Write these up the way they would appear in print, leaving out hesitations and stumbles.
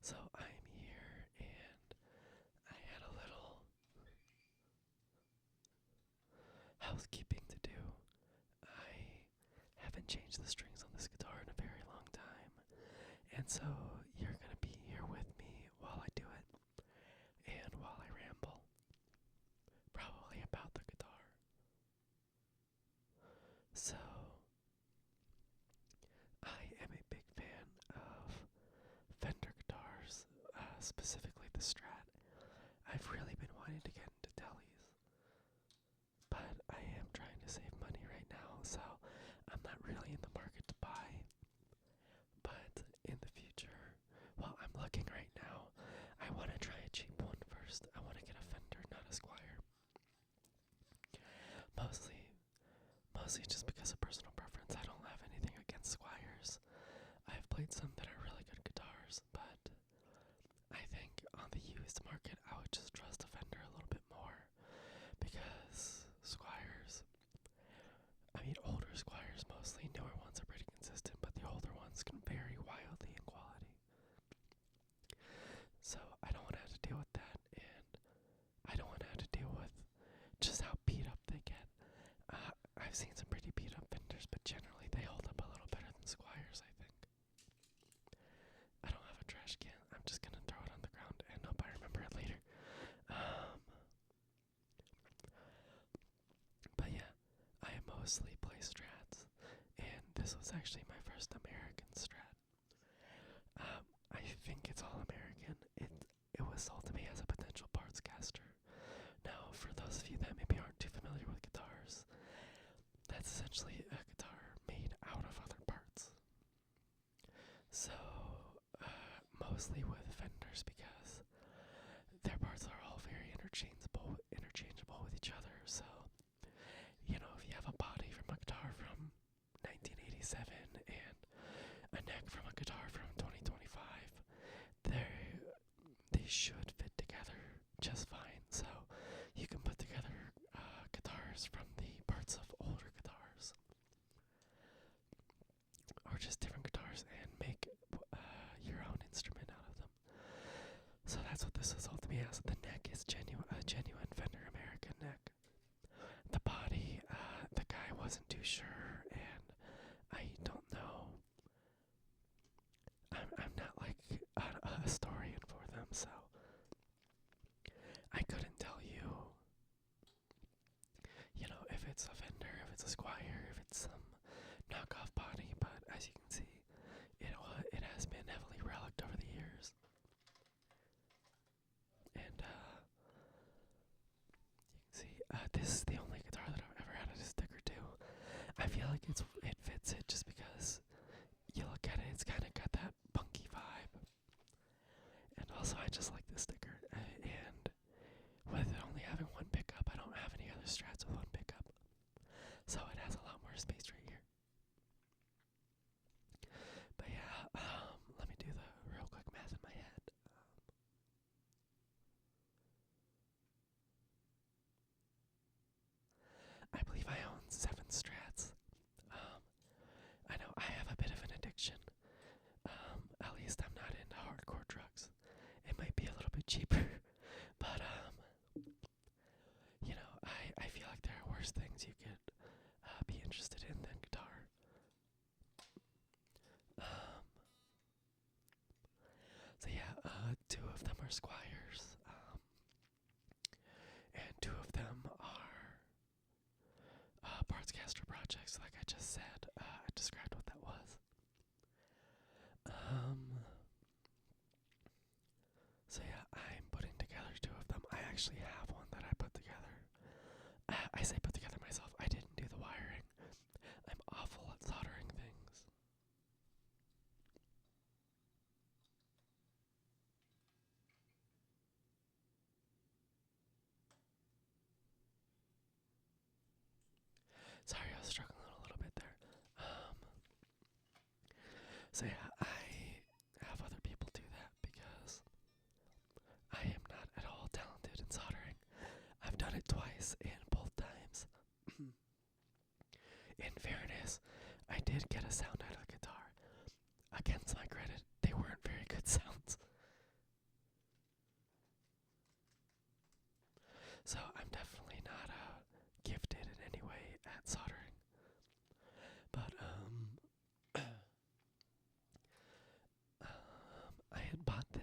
So I'm here and I had a little housekeeping to do. I haven't changed the strings on this guitar in a very long time, and so you're gonna be here with me while I do it and while I ramble, probably about the guitar. So, I am a big fan of Fender guitars, specifically the Strat. I've really been wanting to get into Tellys, but I am trying to save money right now, so I'm not really in the market to buy. But in the future, well, I'm looking right now. I want to try a cheap one first. I want to get a Fender, not a Squire. Mostly just because of personal preference. I don't have anything against Squires. I've played some that are really good guitars, but I think on the used market, I would just trust a Fender a little bit more because Squires, I mean older Squires mostly, newer ones are pretty consistent, but the older ones can vary wildly in quality. So I don't want to have to deal with that, and I don't want to have to deal with just how beat up they get. I've seen some pretty beat up Fenders, but generally they hold up a little better than Squires, I think. I don't have a trash can. I'm just gonna throw it on the ground and hope I remember it later. But yeah, I mostly play Strats, and this was actually my first American Strat. I think it's all American. It was sold to me as a potential parts caster. Now, for those of you that maybe aren't too familiar with guitars, that's essentially a guitar made out of other parts. So, mostly with Fenders because their parts are all very interchangeable with each other. So, you know, if you have a body from a guitar from 1987 and a neck from a guitar from 2025, they should fit together just fine. So you can put together guitars from the parts of older guitars or just different guitars and make your own instrument out of them. So that's what this is all to me as. The neck is a genuine Fender American neck. The body, the guy wasn't too sure, and I don't know. I'm not like a historian for them, so I couldn't tell you, if it's a Fender, if it's a Squire, if it's some knockoff body, but as you can see, it has been heavily relicked over the years. And you can see, this is the only guitar that I've ever added a sticker to. I feel like it fits it just because you look at it, it's kind of got that punky vibe. And also, I just like this sticker. And with it only having one pickup, I don't have any other Strats with one pickup. So it has a lot more space right here. But yeah, let me do the real quick math in my head. I believe I own 7 Strats. I know I have a bit of an addiction. At least I'm not into hardcore drugs. It might be a little bit cheaper, but I feel like there are worse things you could be interested in than guitar. So yeah, 2 of them are Squires, and 2 of them are Partscaster projects, like I just said. I described what that was. So yeah, I'm putting together 2 of them. I actually have one that I put together. I say put together myself. I didn't do the wiring. I'm awful at soldering things. Sorry, I was struggling a little bit there. So yeah, I have other people do that because I am not at all talented in soldering. I've done it twice, and both times, in fairness, I did get a sound out of the guitar. Against my credit, they weren't very good sounds.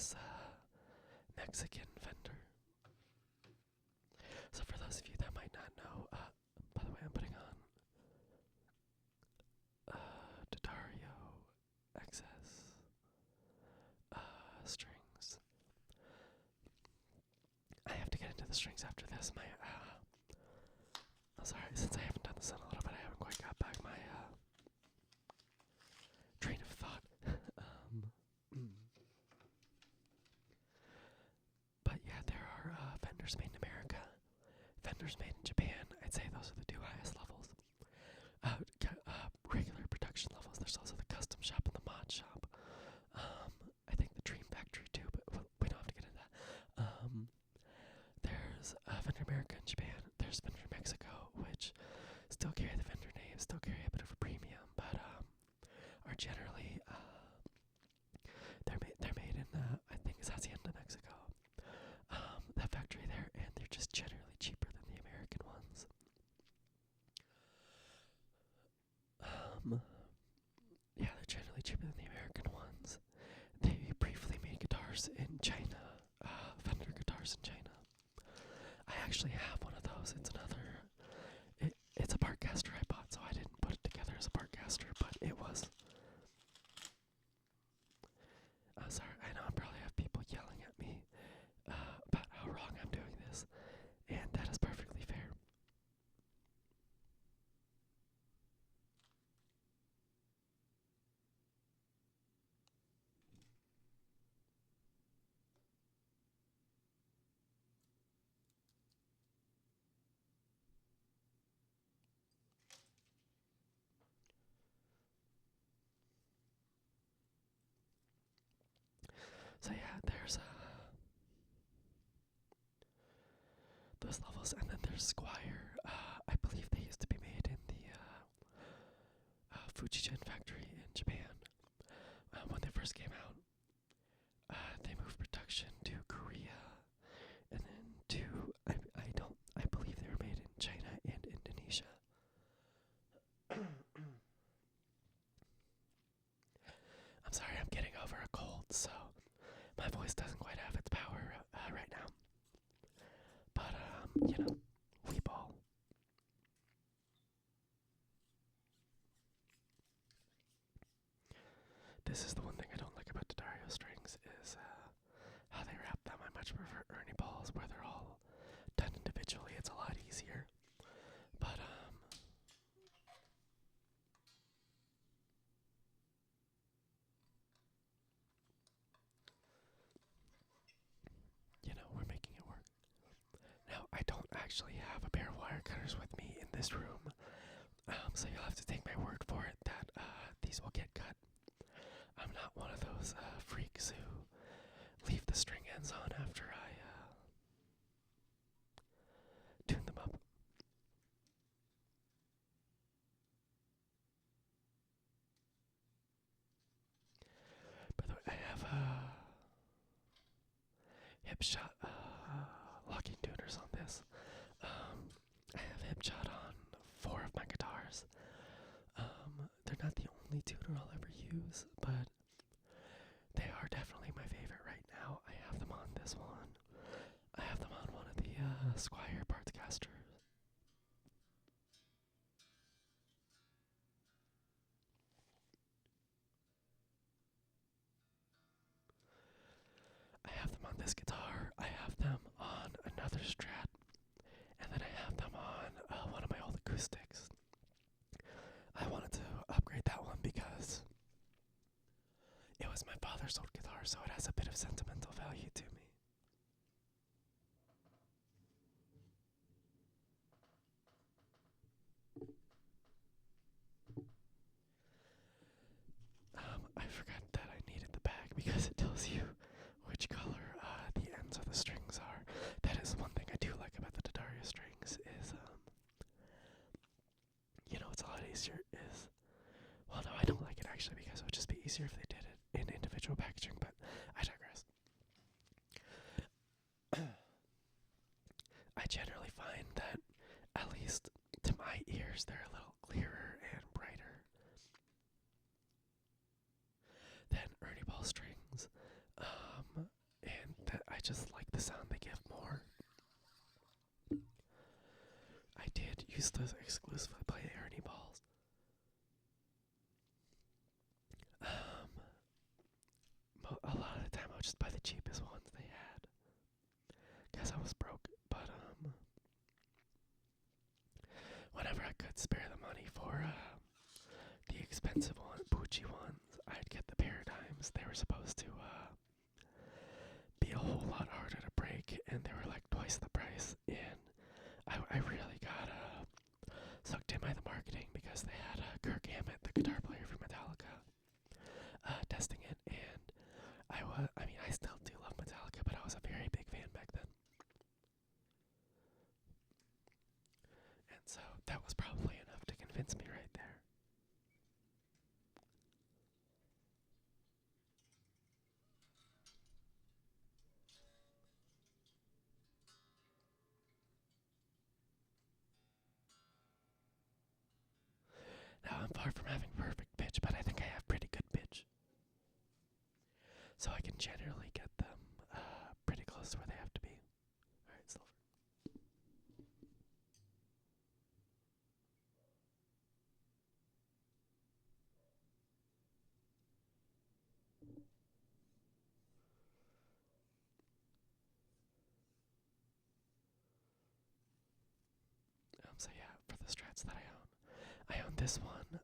this Mexican vendor. So for those of you that might not know, by the way, I'm putting on Daddario XS strings. I have to get into the strings after this. I'm sorry, since I haven't done this in a little bit, I haven't quite got back my train of thought. But yeah, there are vendors made in America, vendors made in Japan. I'd say those are the two highest levels. Regular production levels. There's also the custom shop and the mod shop. I think the Dream Factory too, but we don't have to get into that. There's Vendor America in Japan. There's Vendor Mexico, which still carry the vendor name, still carry a bit of a premium, but are generally they're made in I think it's Hacienda, Mexico. That factory there, and they're just generally cheaper than the American ones. Yeah, they're generally cheaper than the American ones. They briefly made guitars in China, Fender guitars in China. I actually have one of those. It's a Partcaster I bought, so I didn't put it together as a Partcaster, but it was. Sorry, I know I probably have people yelling at me about how wrong I'm doing this, and that is perfectly fair. So yeah, there's those levels, and then there's Squire. I believe they used to be made in the Fujigen factory in Japan. When they first came out, they moved production to Korea, and then to I believe they were made in China and Indonesia. I'm sorry, I'm getting over a cold, so my voice doesn't quite have its power right now. But, we ball. This is the one thing I don't like about Daddario strings is how they wrap them. I much prefer Ernie balls where they're all done individually. It's a lot easier. But, we're making it work. Now, I don't actually have a pair of wire cutters with me in this room, so you'll have to take my word for it that these will get cut. I'm not one of those freaks who leave the string ends on after I tune them up. By the way, I have hip shot locking tuners on this. I have hip shot on 4 of my guitars. They're not the only tuner I'll ever use, but they are definitely my favorite right now. I have them on this one. I have them on one of the Squire Partcasters. I have them on this guitar. I have them on another Strat, and then I have them on one of my old acoustics. I wanted to upgrade that one because it was my father's old guitar, so it has a bit of sentimental value to me. I forgot that I needed the bag because it tells you which color the ends of the strings are. That is one thing I do like about the Daddario strings is, it's a lot easier well, no, I don't like it actually because it would just be easier if they did it in individual packaging, but I digress. I generally find that, at least to my ears, they're a little clearer and brighter than Ernie Ball strings. the sound they give more. I did used to exclusively play the Ernie balls. A lot of the time I would just buy the cheapest ones they had. Guess I was broke, but whenever I could spare the money for the expensive one, bougie ones, I'd get the paradigms. They were supposed to be a whole lot harder to break, and they were like twice the price. And I really got sucked in by the marketing because they had Kirk Hammett, the guitar player from Metallica, testing it, and I still do love Metallica, but I was a very big fan back then. And so that was probably enough to convince me right there. Now, I'm far from having perfect pitch, but I think I have pretty good pitch. So I can generally get them pretty close to where they have to be. Alright, silver. So yeah, for the strats that I own this one.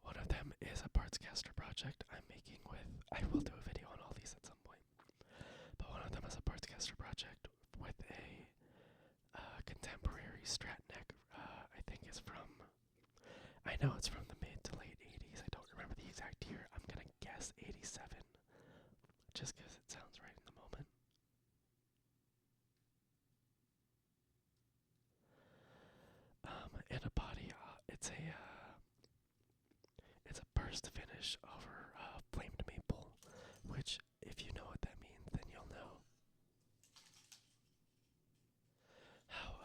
One of them is a Partscaster project I'm making with. I will do a video on all these at some point. But one of them is a Partscaster project with a contemporary Strat neck. I think it's from. I know it's from the mid to late 80s. I don't remember the exact year. I'm gonna guess 87, just because it sounds right in the moment. In a body, it's a burst finish over flamed maple, which, if you know what that means, then you'll know how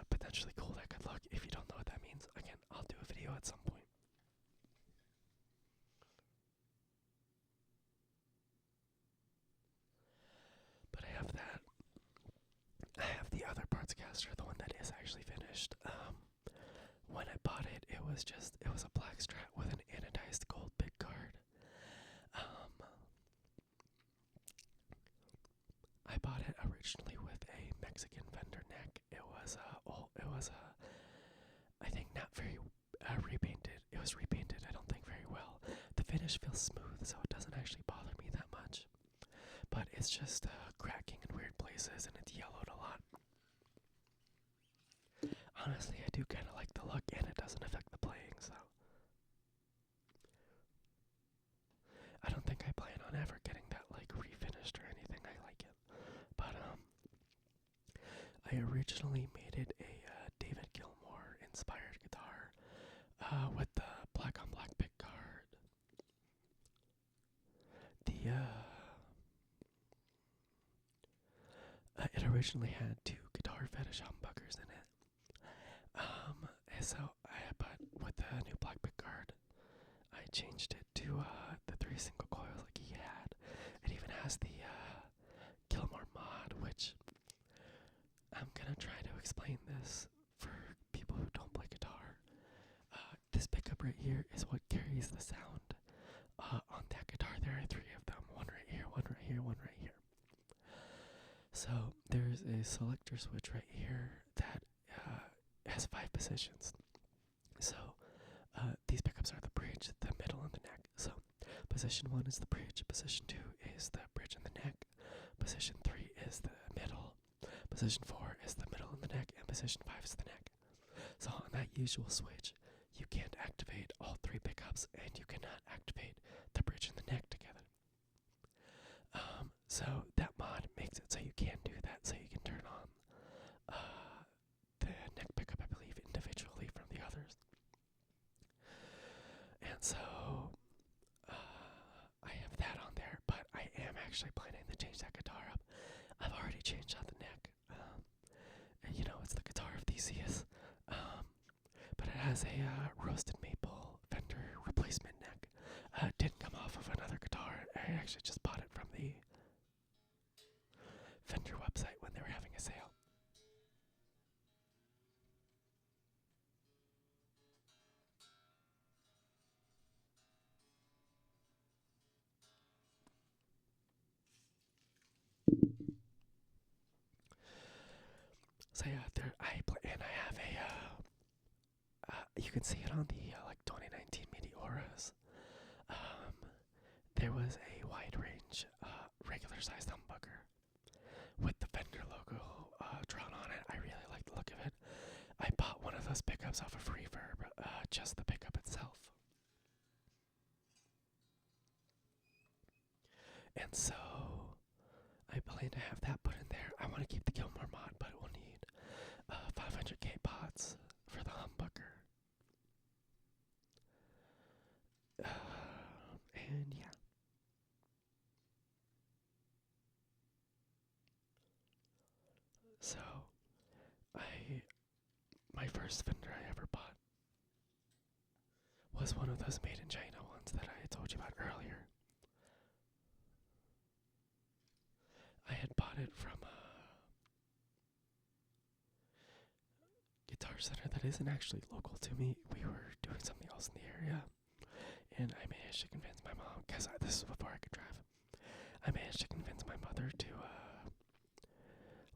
potentially cool that could look. If you don't know what that means, again, I'll do a video at some point. But I have that. I have the other Partscaster, the one that is actually finished. When I bought it, it was a black Strat with an anodized gold pickguard. I bought it originally with a Mexican Fender neck. It was I think not very repainted. It was repainted, I don't think very well. The finish feels smooth, so it doesn't actually bother me that much. But it's just cracking in weird places, and it's yellowed a lot. Honestly, I do kind of like the look, and it doesn't affect the playing, so. I don't think I plan on ever getting that, like, refinished or anything. I like it. But, I originally made it a David Gilmour inspired guitar with the black on black pickguard. It originally had two guitar fetish humbuckers in it. But with the new black pickguard, I changed it to the 3 single coils like he had. It even has the Gilmour mod, which I'm gonna try to explain this for people who don't play guitar. This pickup right here is what carries the sound on that guitar. There are 3 of them, one right here, one right here, one right here. So there's a selector switch right here that has 5 positions. So these pickups are the bridge, the middle, and the neck. So position 1 is the bridge, position 2 is the bridge and the neck, position 3 is the middle, position 4 is the middle and the neck, and position 5 is the neck. So on that usual switch, you can't activate all 3 pickups, and you cannot activate the bridge and the neck together. So that mod makes it so you can do that, so you can turn on the neck pickup, I believe, individually from the others. And so I have that on there, but I am actually planning to change that guitar up. I've already changed out the neck. And it's the guitar of Theseus. But it has a roasted maple Fender replacement neck. It didn't come off of another guitar. I actually just bought it from the So yeah, there I play, and I have a. You can see it on the like 2019 Meteoras. Um, there was a wide range, regular sized humbucker with the Fender logo drawn on it. I really like the look of it. I bought one of those pickups off of Reverb, just the pickup itself. And so I plan to have that put in there. I want to keep the Gilmore mod, but it will need 500k pots for the humbucker. And yeah. So my first Fender I ever bought was one of those made in China ones that I had told you about earlier. I had bought it from a guitar center that isn't actually local to me. We were doing something else in the area, and I managed to convince my mom, because this was before I could drive. I managed to convince my mother to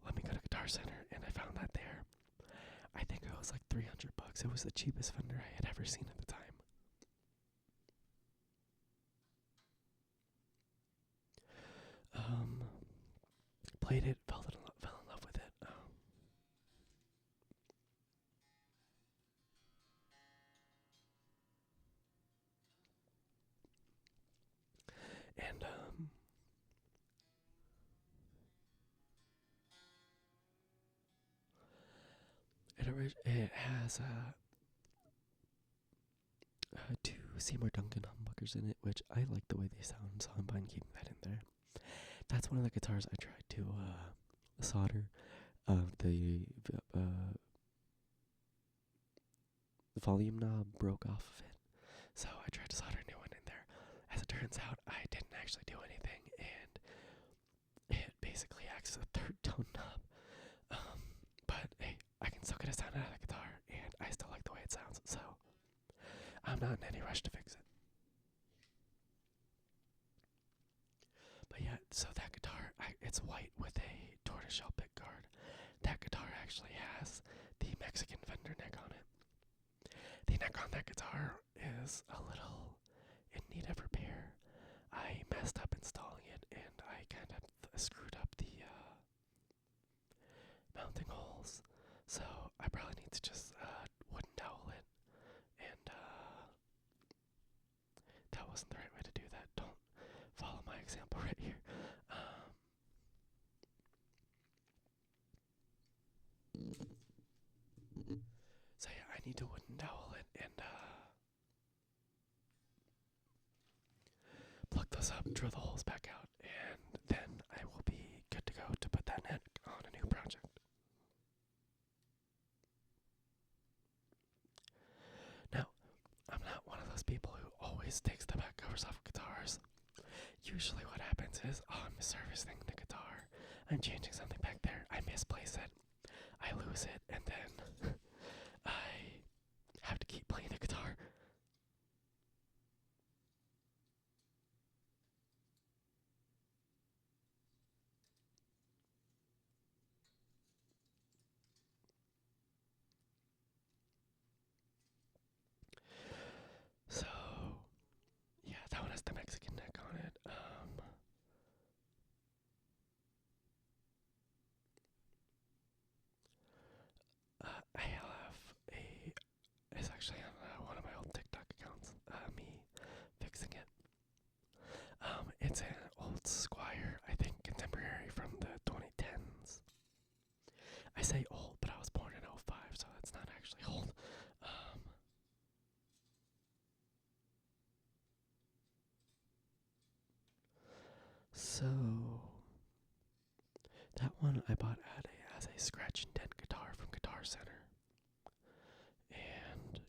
let me go to Guitar Center, and I found that there. I think it was like $300. It was the cheapest Fender I had ever seen at the time. Played it, fell in love with it. And it has two Seymour Duncan humbuckers in it, which I like the way they sound, so I'm fine keeping that in there. That's one of the guitars I tried to solder. The volume knob broke off of it, so I tried to solder a new one in there. As it turns out, I didn't actually do anything, and it basically acts as a third tone knob. But hey, I can still get a sound out of the guitar, and I still like the way it sounds, so I'm not in any rush to fix it. But yeah, so that guitar, it's white with a tortoiseshell pickguard. That guitar actually has the Mexican Fender neck on it. The neck on that guitar is a little in need of repair. I messed up installing it, and I kind of screwed up the mounting holes. So I probably need to just wooden dowel it, and that wasn't the right way to do that. Don't follow my example right here. So yeah, I need to wooden dowel it and plug those up, drill the holes back out, and then I will be good to go to put that neck on a new project. Now, I'm not one of those people who always takes the back covers off of guitars. Usually what happens is, I'm servicing the guitar, I'm changing something back there, I misplace it, I lose it, and then I have to keep playing the guitar. So, yeah, that one has the Mexican neck on it. I have it's actually on one of my old TikTok accounts, me fixing it. It's an old Squire, I think contemporary from the 2010s. I say old, but I was born in '05, so it's not actually old. So that one I bought as a scratch and dent guitar from Guitar Center, and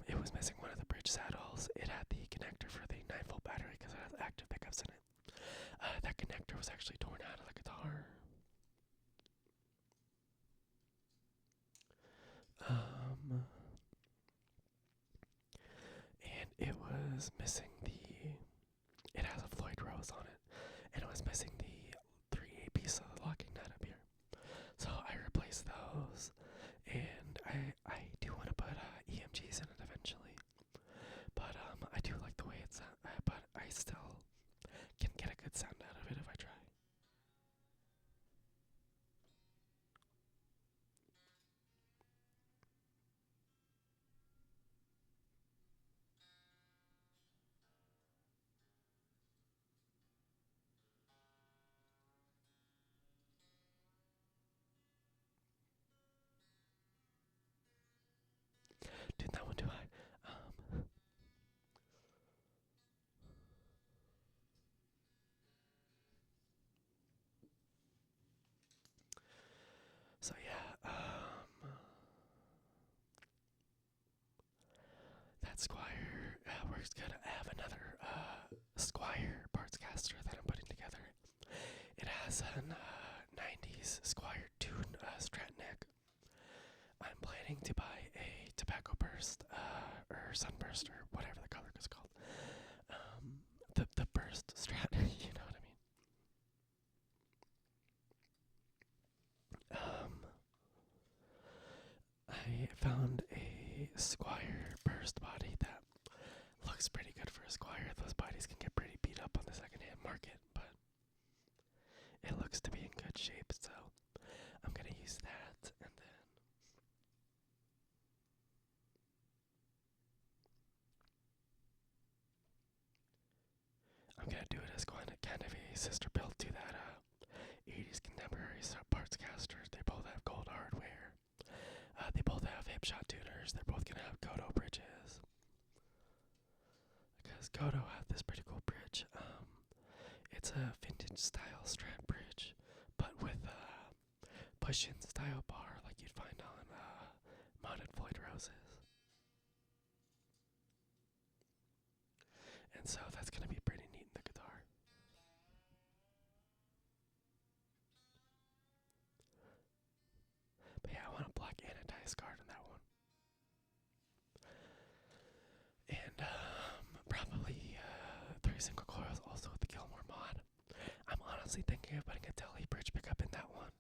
it was missing one of the bridge saddles. It had the connector for the 9-volt battery because it has active pickups in it. That connector was actually torn out of the guitar. And it was missing it has a Floyd Rose on it, and it was missing the 3/8 piece of the locking nut up here. So that Squire works good. I have another Squire parts caster that I'm putting together. It has a 90s Squire Tune Strat neck. I'm planning to buy a Tobacco Burst or Sunburst or whatever the color is called. The Burst Strat, you know what I mean. I found a Squire Burst body that looks pretty good for a Squire. Those bodies can get pretty beat up on the secondhand market, but it looks to be in good shape, so I'm gonna use that, and then I'm gonna do it as kind of a sister build to that 80s contemporary parts caster. They both have gold hardware. They both have hip shot tuners. They're both gonna have Godo bridges. Because Godo have this pretty cool bridge. It's a vintage style strat bridge, but with push-in style bar like you'd find on modded Floyd Roses. And so that's gonna be pretty neat in the guitar. But yeah, I want a black anodized card in that one. And probably 3 single coils also with the Gilmore mod. I'm honestly thinking of putting a Telly bridge pickup in that one.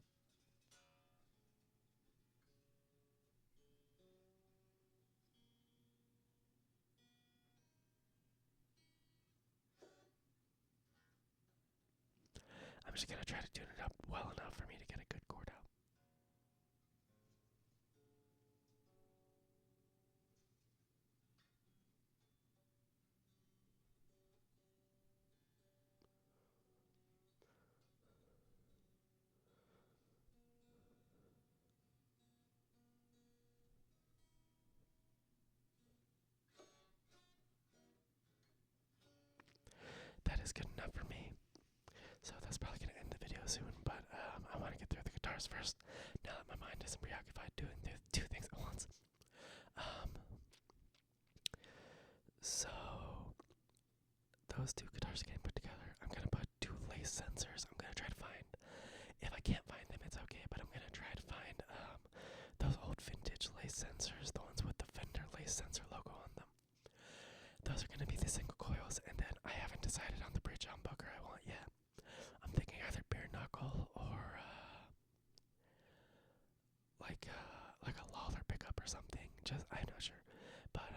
I'm just gonna try to tune it up well enough for me to get a good chord out. That is good enough for me. So that's probably going to end the video soon, but I want to get through the guitars first, now that my mind isn't preoccupied doing the 2 things at once. So those 2 guitars getting put together, I'm going to put 2 lace sensors. I'm going to try to find, if I can't find them, it's okay, but I'm going to try to find those old vintage lace sensors, the ones with the Fender lace sensor logo on them. Those are going to be the single coils, and then I haven't decided on the bridge humbucker I want yet. I'm thinking either bare knuckle or like a Lawler pickup or something. I'm not sure, but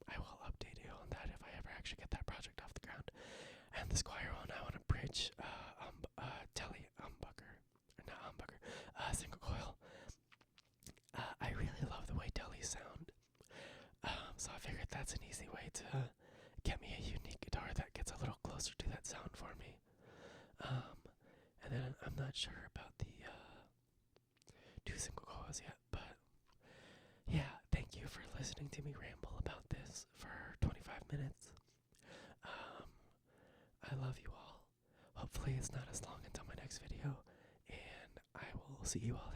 I will update you on that if I ever actually get that project off the ground. And the Squire one, I want a bridge Telly humbucker, or not humbucker, single coil. I really love the way Tellys sound, so I figured that's an easy way to get me a unique guitar that gets a little closer to that sound for me. And then I'm not sure about the 2 single coils yet, but yeah, thank you for listening to me ramble about this for 25 minutes. I love you all. Hopefully it's not as long until my next video, and I will see you all